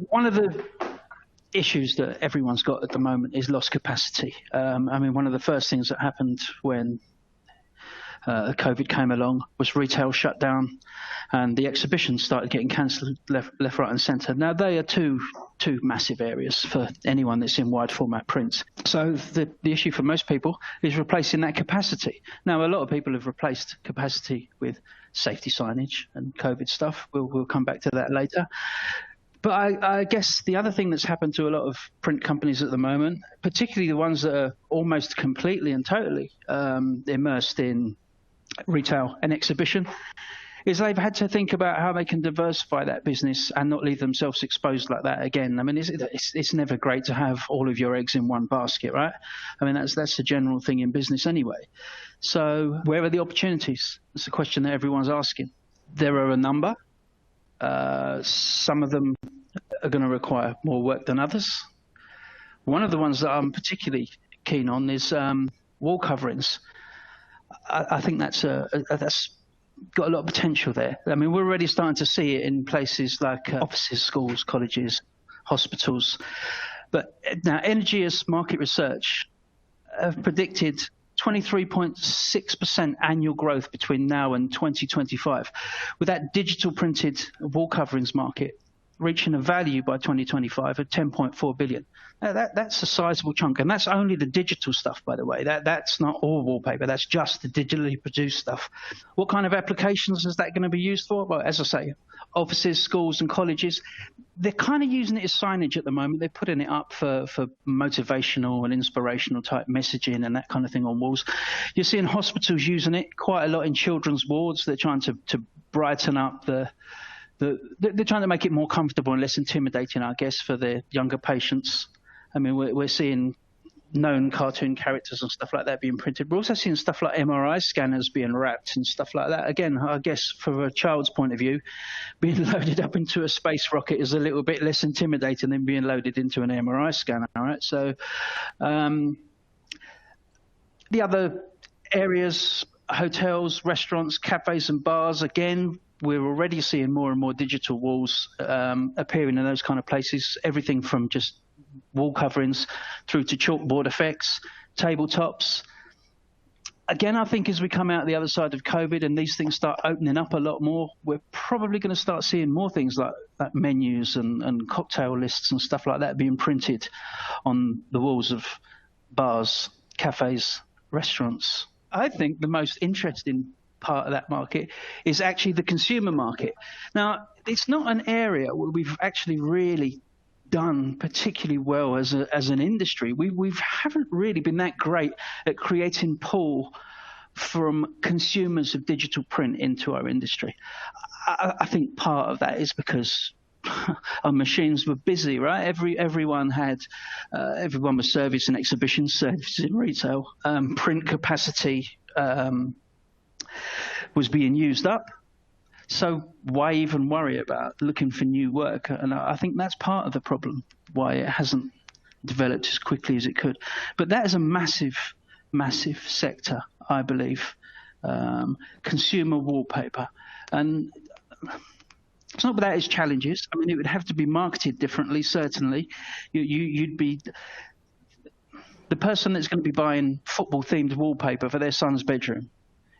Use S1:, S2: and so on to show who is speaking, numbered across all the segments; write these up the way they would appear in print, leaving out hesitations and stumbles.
S1: One of the issues that everyone's got at the moment is lost capacity. I mean, one of the first things that happened when COVID came along was retail shut down, and the exhibitions started getting cancelled left, right, and centre. Now, they are two massive areas for anyone that's in wide format print. So the issue for most people is replacing that capacity. Now, a lot of people have replaced capacity with safety signage and COVID stuff. We'll come back to that later. But I guess the other thing that's happened to a lot of print companies at the moment, particularly the ones that are almost completely and totally immersed in retail and exhibition, is they've had to think about how they can diversify that business and not leave themselves exposed like that again. I mean, it's never great to have all of your eggs in one basket, right? I mean, that's the general thing in business anyway. So where are the opportunities? That's the question that everyone's asking. There are a number. Some of them are going to require more work than others. One of the ones that I'm particularly keen on is wall coverings. I think that's got a lot of potential there. I mean, we're already starting to see it in places like offices, schools, colleges, hospitals. But now, Energea's market research have predicted 23.6% annual growth between now and 2025, with that digital printed wall coverings market reaching a value by 2025 of 10.4 billion. Now that's a sizable chunk, and that's only the digital stuff, by the way. That's not all wallpaper. That's just the digitally produced stuff. What kind of applications is that going to be used for? Well, as I say, offices, schools, and colleges. They're kind of using it as signage at the moment. They're putting it up for motivational and inspirational type messaging and that kind of thing on walls. You're seeing hospitals using it quite a lot in children's wards. They're trying to brighten up they're trying to make it more comfortable and less intimidating, I guess, for the younger patients. I mean, we're seeing known cartoon characters and stuff like that being printed. We're also seeing stuff like MRI scanners being wrapped and stuff like that. Again, I guess from a child's point of view, being loaded up into a space rocket is a little bit less intimidating than being loaded into an MRI scanner, all right? So the other areas, hotels, restaurants, cafes and bars, again, we're already seeing more and more digital walls appearing in those kind of places, everything from just wall coverings through to chalkboard effects, tabletops. Again, I think as we come out the other side of COVID and these things start opening up a lot more, we're probably going to start seeing more things like menus and cocktail lists and stuff like that being printed on the walls of bars, cafes, restaurants. I think the most interesting part of that market is actually the consumer market. Now, it's not an area where we've actually really done particularly well as an industry. We haven't really been that great at creating pull from consumers of digital print into our industry. I think part of that is because our machines were busy, right? Everyone was servicing exhibitions, servicing retail, print capacity was being used up. So why even worry about looking for new work? And I think that's part of the problem, why it hasn't developed as quickly as it could. But that is a massive, massive sector, I believe, consumer wallpaper. And it's not without its challenges. I mean, it would have to be marketed differently, certainly. You'd be the person that's going to be buying football-themed wallpaper for their son's bedroom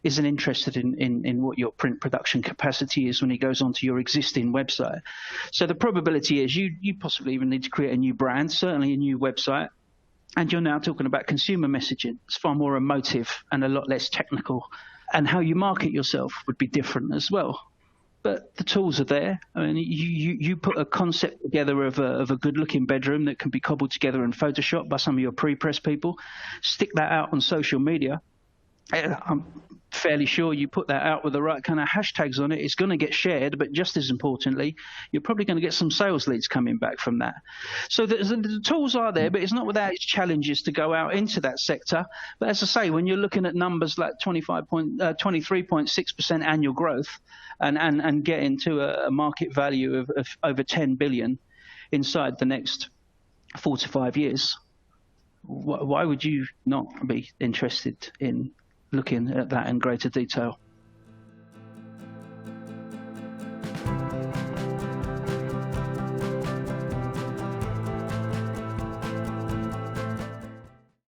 S1: isn't interested in what your print production capacity is when he goes onto your existing website. So the probability is you possibly even need to create a new brand, certainly a new website, and you're now talking about consumer messaging. It's far more emotive and a lot less technical, and how you market yourself would be different as well. But the tools are there. I mean, you put a concept together of a good-looking bedroom that can be cobbled together in Photoshop by some of your pre-press people, stick that out on social media. I'm fairly sure you put that out with the right kind of hashtags on it, it's going to get shared, but just as importantly, you're probably going to get some sales leads coming back from that. So the tools are there, but it's not without its challenges to go out into that sector. But as I say, when you're looking at numbers like 23.6% annual growth and getting to a market value of over 10 billion inside the next 4 to 5 years, why would you not be interested in looking at that in greater detail?